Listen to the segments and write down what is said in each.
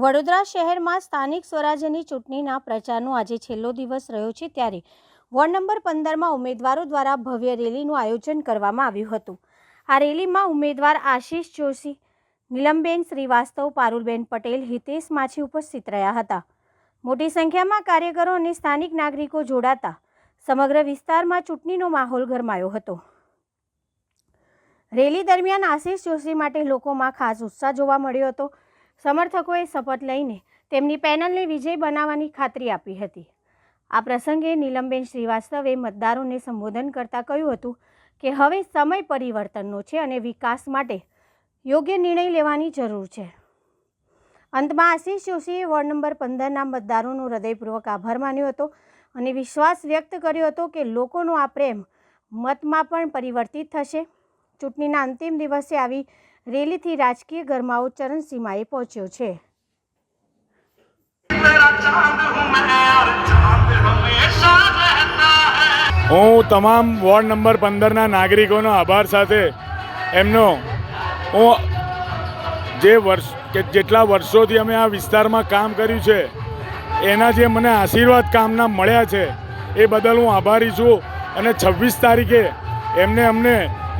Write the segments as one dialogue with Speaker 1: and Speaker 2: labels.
Speaker 1: વડોદરા શહેરમાં સ્થાનિક સ્વરાજ્યની ચૂંટણીના પ્રચારનો આજે છેલ્લો દિવસ રહ્યો છે, ત્યારે વોર્ડ નંબર 15માં ઉમેદવારો દ્વારા ભવ્ય રેલીનું આયોજન કરવામાં આવ્યું હતું। આ રેલીમાં ઉમેદવાર આશીષ જોશી, નીલમબેન શ્રીવાસ્તવ, પારુલબેન પટેલ, હિતેશ માછી ઉપસ્થિત રહ્યા હતા। મોટી સંખ્યામાં કાર્યકરો અને સ્થાનિક નાગરિકો જોડાતા સમગ્ર વિસ્તારમાં ચૂંટણીનો માહોલ ગરમાયો હતો। રેલી દરમિયાન આશીષ જોશી માટે લોકોમાં ખાસ ઉત્સાહ જોવા મળ્યો હતો। સમર્થકોએ શપથ લઈને તેમની પેનલને વિજય બનાવવાની ખાતરી આપી હતી। આ પ્રસંગે નીલમબેન શ્રીવાસ્તવે મતદારોને સંબોધન કરતા કહ્યું હતું કે હવે સમય પરિવર્તનનો છે અને વિકાસ માટે યોગ્ય નિર્ણય લેવાની જરૂર છે। અંતમાં આશીષ જોશીએ વોર્ડ નંબર 15ના મતદારોનો હૃદયપૂર્વક આભાર માન્યો હતો અને વિશ્વાસ વ્યક્ત કર્યો હતો કે લોકોનો આ પ્રેમ મતમાં પણ પરિવર્તિત થશે। ચૂંટણીના અંતિમ દિવસે આવી રેલીથી રાજકીય ગરમાવો ચરણસીમાએ પહોંચ્યો છે।
Speaker 2: હું તમામ વોર્ડ નંબર 15ના નાગરિકોનો આભાર સાથે એમનો જેટલા વર્ષોથી અમે આ વિસ્તારમાં કામ કર્યું છે એના જે મને આશીર્વાદ કામના મળ્યા છે એ બદલ હું આભારી છું અને 26 તારીખે અમને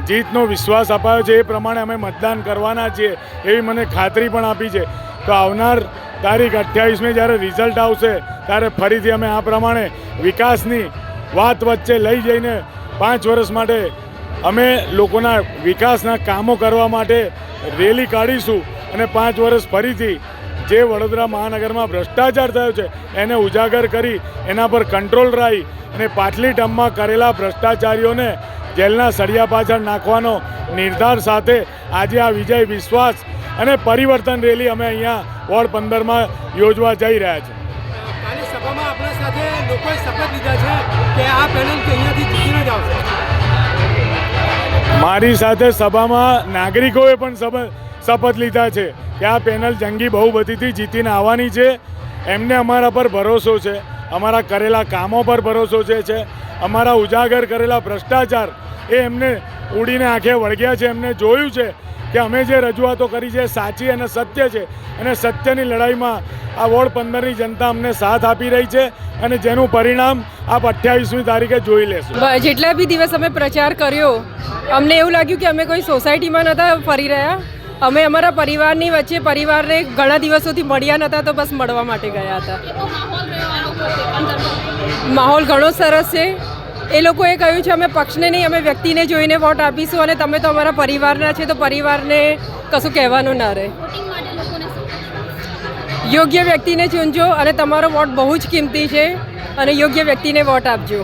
Speaker 2: જીતનો વિશ્વાસ અપાયો છે એ પ્રમાણે અમે મતદાન કરવાના છીએ એવી મને ખાતરી પણ આપી છે। તો આવનાર તારીખ 28મે જ્યારે રિઝલ્ટ આવશે ત્યારે ફરીથી અમે આ પ્રમાણે વિકાસની વાત વચ્ચે લઈ જઈને 5 વર્ષ માટે અમે લોકોના વિકાસના કામો કરવા માટે રેલી કાઢીશું અને 5 વર્ષ ફરીથી જે વડોદરા મહાનગરમાં ભ્રષ્ટાચાર થયો છે એને ઉજાગર કરી એના પર કંટ્રોલ રાખી અને પાછલી ટર્મમાં કરેલા ભ્રષ્ટાચારીઓને જેલના સળિયા પાછળ નાખવાનો નિર્ધાર સાથે આજે આ વિજય વિશ્વાસ અને પરિવર્તન રેલી અમે અહીંયા વોર્ડ 15માં યોજવા જઈ રહ્યા છીએ।
Speaker 3: કાલે સભામાં આપણા સાથે લોકોએ શપથ લીધા છે કે આ પેનલ અહીંયાથી જીતીને જ આવશે।
Speaker 2: મારી સાથે સભામાં નાગરિકોએ પણ શપથ લીધા છે કે આ પેનલ જંગી બહુમતીથી જીતીને આવવાની છે। એમને અમારા પર ભરોસો છે, અમારા કરેલા કામો પર ભરોસો છે, અમારા ઉજાગર કરેલા ભ્રષ્ટાચાર એ એમને ઉડીને આંખે વળગ્યા છે। એમને જોયું છે કે અમે જે રજૂઆતો કરી છે સાચી અને સત્ય છે અને સત્યની લડાઈમાં આ વોર્ડ 15ની જનતા અમને સાથ આપી રહી છે અને જેનું પરિણામ આપ 28મી તારીખે જોઈ લેશું।
Speaker 4: જેટલા બી દિવસ અમે પ્રચાર કર્યો અમને એવું લાગ્યું કે અમે કોઈ સોસાયટીમાં નહોતા ફરી રહ્યા, અમે અમારા પરિવારની વચ્ચે પરિવારને ઘણા દિવસોથી મળ્યા નહોતા તો બસ મળવા માટે ગયા હતા। માહોલ ઘણો સરસ છે। એ લોકોએ કહ્યું છે અમે પક્ષને નહીં અમે વ્યક્તિને જોઈને વોટ આપીશું અને તમે તો અમારા પરિવારના છે તો પરિવારને કશું કહેવાનું ના રહે। યોગ્ય વ્યક્તિને ચૂનજો અને તમારો વોટ બહુ જ કિંમતી છે અને યોગ્ય વ્યક્તિને વોટ આપજો।